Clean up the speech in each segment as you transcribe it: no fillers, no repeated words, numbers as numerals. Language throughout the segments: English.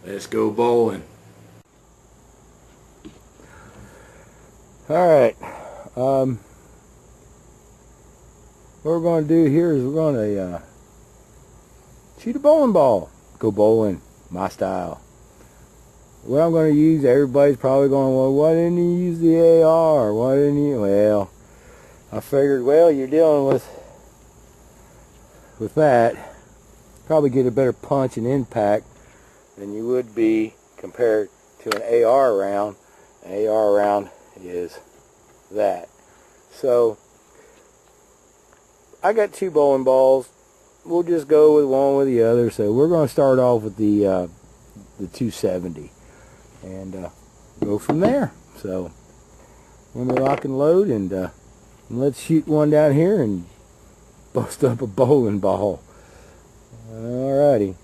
Let's go bowling. Alright, what we're going to do here is we're going to shoot a bowling ball. Go bowling, my style. What I'm going to use, everybody's probably going, well, why didn't you use the AR? Why didn't you? Well, I figured, well, you're dealing with that. Probably get a better punch and impact than you would be compared to an AR round. An AR round is that. So I got two bowling balls. We'll just go with one with the other. So we're going to start off with the 270 and go from there. So let me lock and load, and let's shoot one down here and bust up a bowling ball. Alrighty.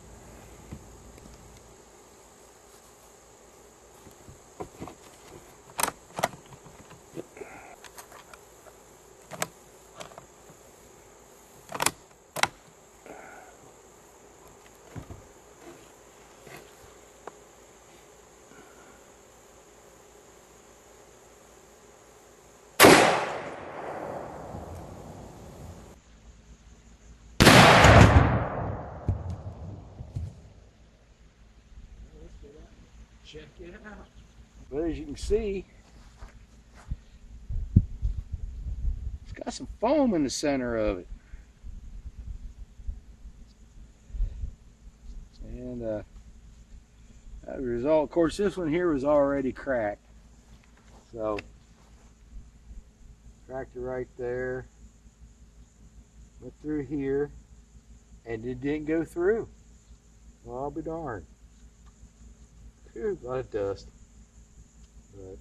Check it out. But as you can see, it's got some foam in the center of it. And as a result, of course, this one here was already cracked. So, cracked it right there. Went through here, and it didn't go through. Well, I'll be darned. Phew, a lot of dust. But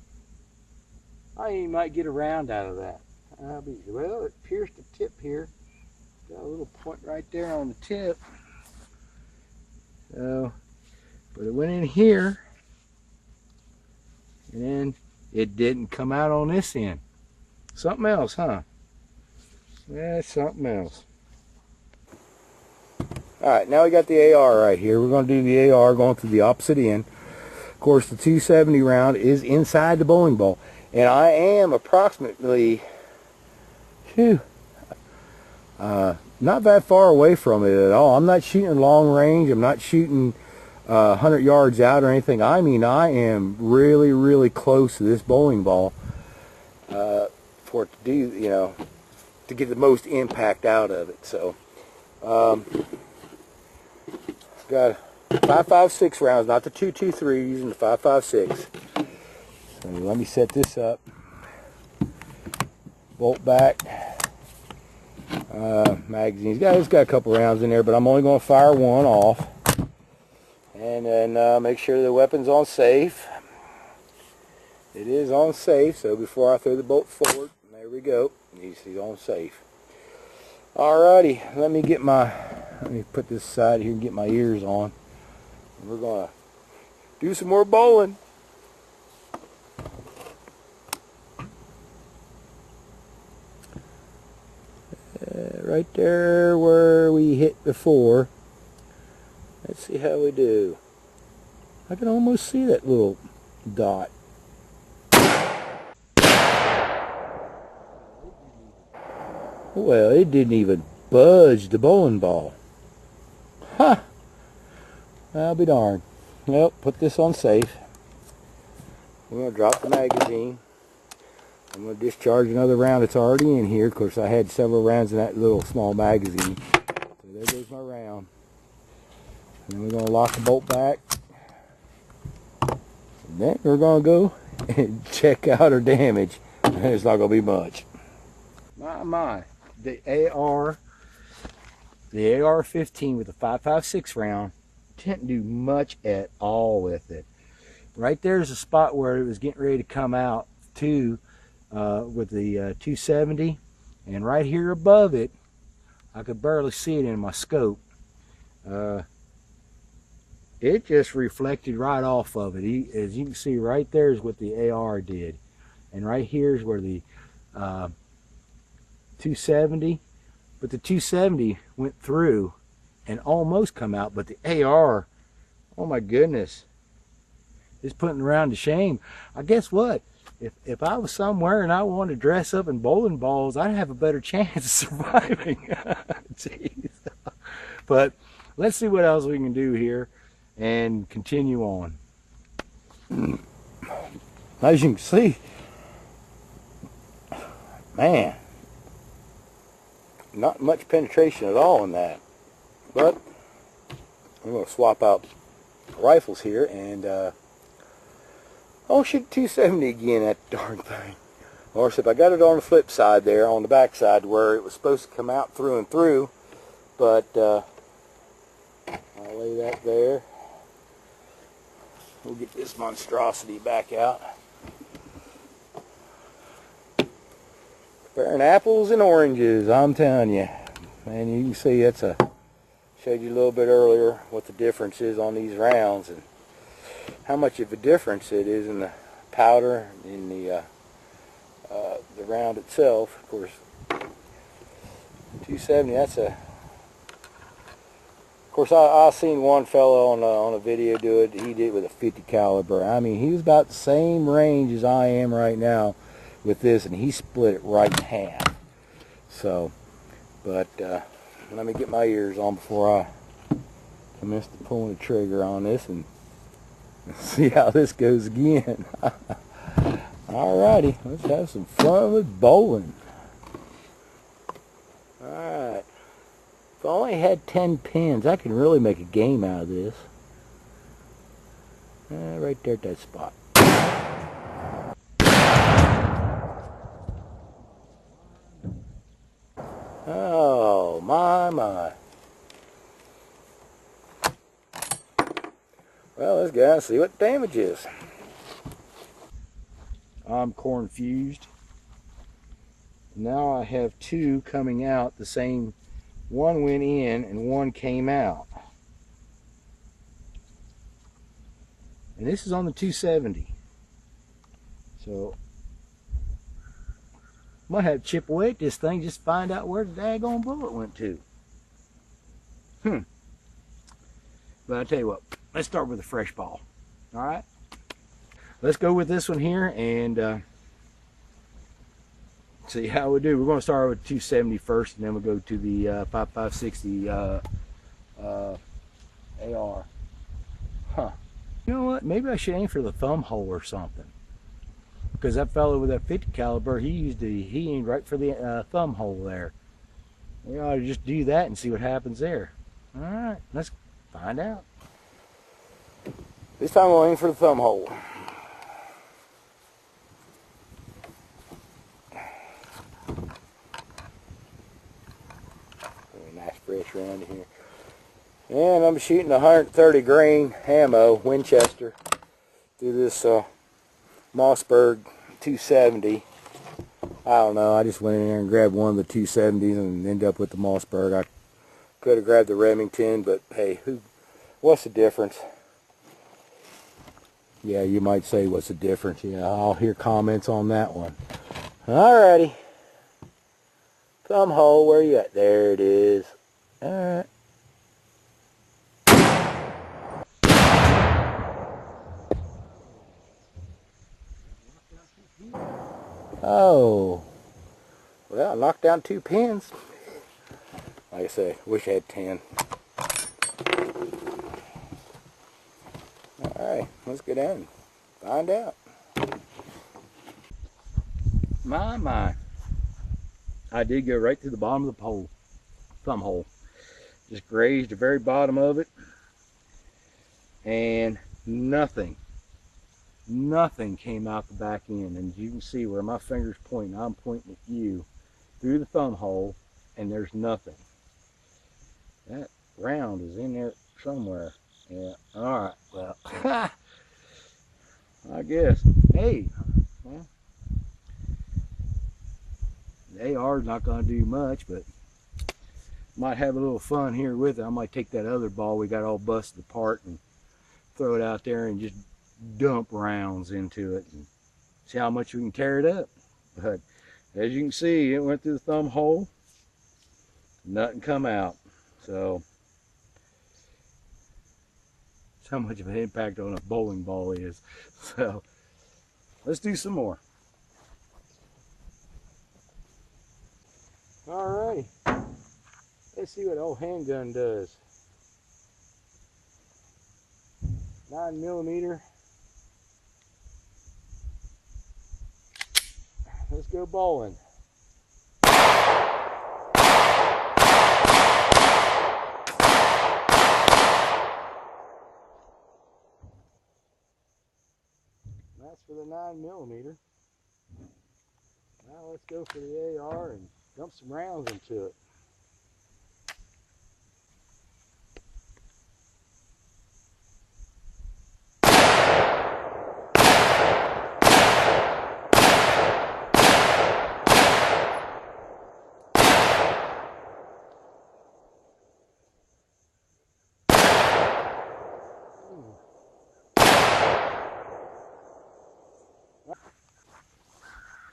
I might get a round out of that. Well, it pierced the tip here. Got a little point right there on the tip. So, but it went in here, and then it didn't come out on this end. Something else, huh? Yeah, something else. Alright, now we got the AR right here. We're going to do the AR going through the opposite end. Of course, the 270 round is inside the bowling ball, and I am approximately not that far away from it at all. I'm not shooting long range. I'm not shooting 100 yards out or anything. I mean, I am really, really close to this bowling ball for it to do, you know, to get the most impact out of it. So, got 5.56 rounds, not the 2.23, using the 5.56. So let me set this up. Bolt back. Magazines. It's got a couple rounds in there, but I'm only going to fire one off. And then make sure the weapon's on safe. It is on safe, so before I throw the bolt forward, there we go. He's on safe. Alrighty, let me put this aside here and get my ears on. We're going to do some more bowling. Right there where we hit before. Let's see how we do. I can almost see that little dot. Well, it didn't even budge the bowling ball. Huh. I'll be darned. Well, put this on safe. We're going to drop the magazine. I'm going to discharge another round that's already in here. Of course, I had several rounds in that little small magazine. So there goes my round. And then we're going to lock the bolt back. And then we're going to go and check out our damage. It's not going to be much. My. The AR-15 with a 5.56 round didn't do much at all with it. Right there's a spot where it was getting ready to come out too with the 270, and right here above it, I could barely see it in my scope. It just reflected right off of it. As you can see, right there is what the AR did, and right here is where the 270, but the 270 went through and almost come out, but the AR, oh my goodness, it's putting around to shame. I guess what? If I was somewhere and I wanted to dress up in bowling balls, I'd have a better chance of surviving. Jeez. But let's see what else we can do here and continue on. As you can see, man, not much penetration at all in that. But I'm going to swap out rifles here and oh, shoot, 270 again, that darn thing. Or if I got it on the flip side there, on the back side where it was supposed to come out through and through, but I'll lay that there. We'll get this monstrosity back out. Comparing apples and oranges, I'm telling you. And you can see that's showed you a little bit earlier what the difference is on these rounds and how much of a difference it is in the powder, in the round itself. Of course, 270. That's a. Of course, I seen one fellow on a video do it. He did it with a 50 caliber. I mean, he was about the same range as I am right now with this, and he split it right in half. So, but let me get my ears on before I commence to pulling the trigger on this and see how this goes again. Alrighty, let's have some fun with bowling. Alright. If I only had 10 pins, I can really make a game out of this. Right there at that spot. Oh, my. Well, let's go and see what damage is. I'm confused. Now I have two coming out the same. One went in and one came out. And this is on the 270. So might have to chip away at this thing just to find out where the daggone bullet went to. But I tell you what, let's start with a fresh ball. Alright? Let's go with this one here and see how we do. We're going to start with 270 first, and then we'll go to the 5560 AR. Huh. You know what? Maybe I should aim for the thumb hole or something. Because that fellow with that 50 caliber, he aimed right for the thumb hole there. We ought to just do that and see what happens there. Alright, let's find out. This time we'll aim for the thumb hole. Nice fresh round here. And I'm shooting 130 grain ammo, Winchester, through this Mossberg 270. I don't know, I just went in there and grabbed one of the 270s and ended up with the Mossberg. I could have grabbed the Remington, but hey, what's the difference? Yeah, you might say, what's the difference? Yeah, I'll hear comments on that one. Alrighty. Thumb hole, where you at? There it is. Alright. Oh. Well, I knocked down 2 pins. Like I say, wish I had 10. Alright, let's go down and find out. My. I did go right through the bottom of the pole, thumb hole. Just grazed the very bottom of it. And nothing came out the back end. And you can see where my finger's pointing, I'm pointing at you through the thumb hole, and there's nothing. That round is in there somewhere. Yeah, alright, well, I guess. Hey, well, the AR's not going to do much, but might have a little fun here with it. I might take that other ball we got all busted apart and throw it out there and just dump rounds into it and see how much we can tear it up. But as you can see, it went through the thumb hole, nothing come out. So That's how much of an impact on a bowling ball is. So let's do some more. Alrighty, let's see what old handgun does. 9mm. Let's go bowling. That's for the 9mm. Now let's go for the AR and dump some rounds into it.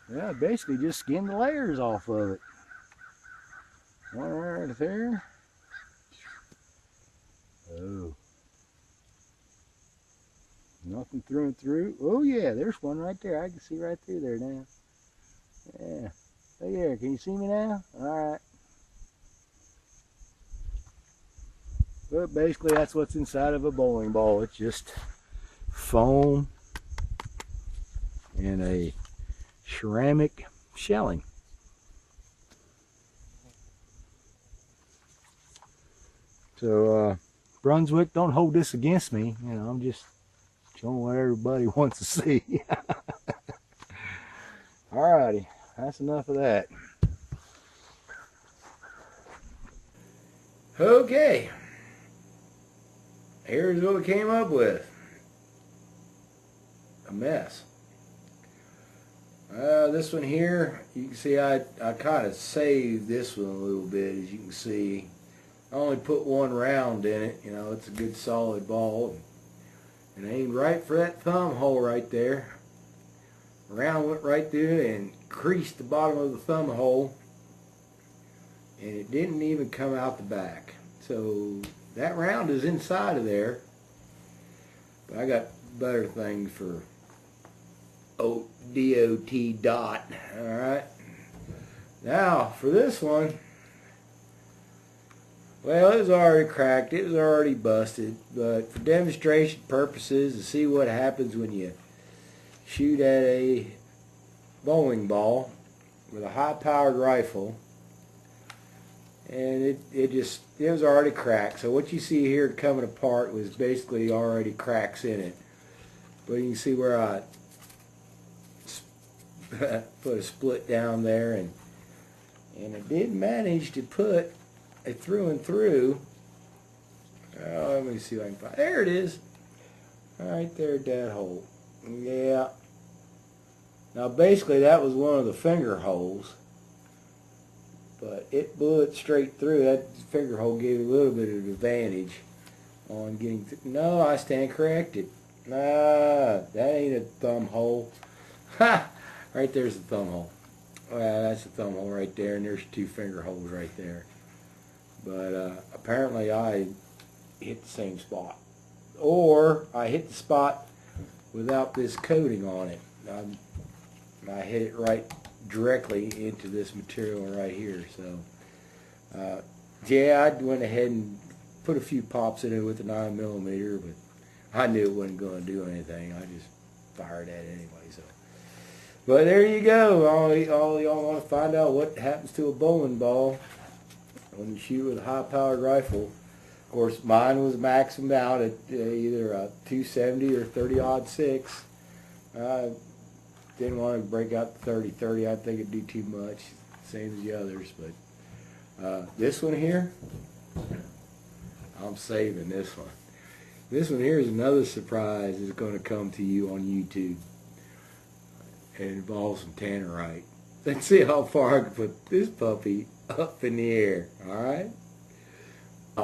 Yeah, basically just skin the layers off of it. One right there. Oh. Nothing through and through. Oh yeah, there's one right there. I can see right through there now. Yeah. Look there. Can you see me now? Alright. But basically that's what's inside of a bowling ball. It's just foam and a ceramic shelling. So Brunswick, don't hold this against me. You know, I'm just showing what everybody wants to see. Alrighty, that's enough of that. Okay, here's what we came up with. A mess. This one here, you can see I kind of saved this one a little bit, as you can see. I only put one round in it. You know, it's a good solid ball. And aimed right for that thumb hole right there. Round went right through and creased the bottom of the thumb hole. And it didn't even come out the back. So that round is inside of there. But I got better things for DOT dot. Alright. Now for this one, well, it was already cracked, it was already busted, but for demonstration purposes, to see what happens when you shoot at a bowling ball with a high-powered rifle, and it was already cracked. So what you see here coming apart was basically already cracks in it. But you can see where I put a split down there, and I did manage to put a through and through. Oh, let me see if I can find. There it is. Right there at that hole. Yeah. Now basically that was one of the finger holes, but it blew it straight through. That finger hole gave a little bit of advantage on getting through. No, I stand corrected. Nah, that ain't a thumb hole. Ha! Right there's the thumb hole. Well, that's the thumb hole right there, and there's two finger holes right there. But apparently I hit the same spot. Or I hit the spot without this coating on it. I hit it right directly into this material right here. So yeah, I went ahead and put a few pops in it with a 9mm, but I knew it wasn't going to do anything. I just fired at it anyway. So, but there you go. All y'all want to find out what happens to a bowling ball when you shoot with a high-powered rifle. Of course, mine was maximed out at either a 270 or 30-06. I didn't want to break out the 30-30. I think it'd do too much, same as the others. But this one here, I'm saving this one. This one here is another surprise that's going to come to you on YouTube. It involves some tannerite. Let's see how far I can put this puppy up in the air. All right.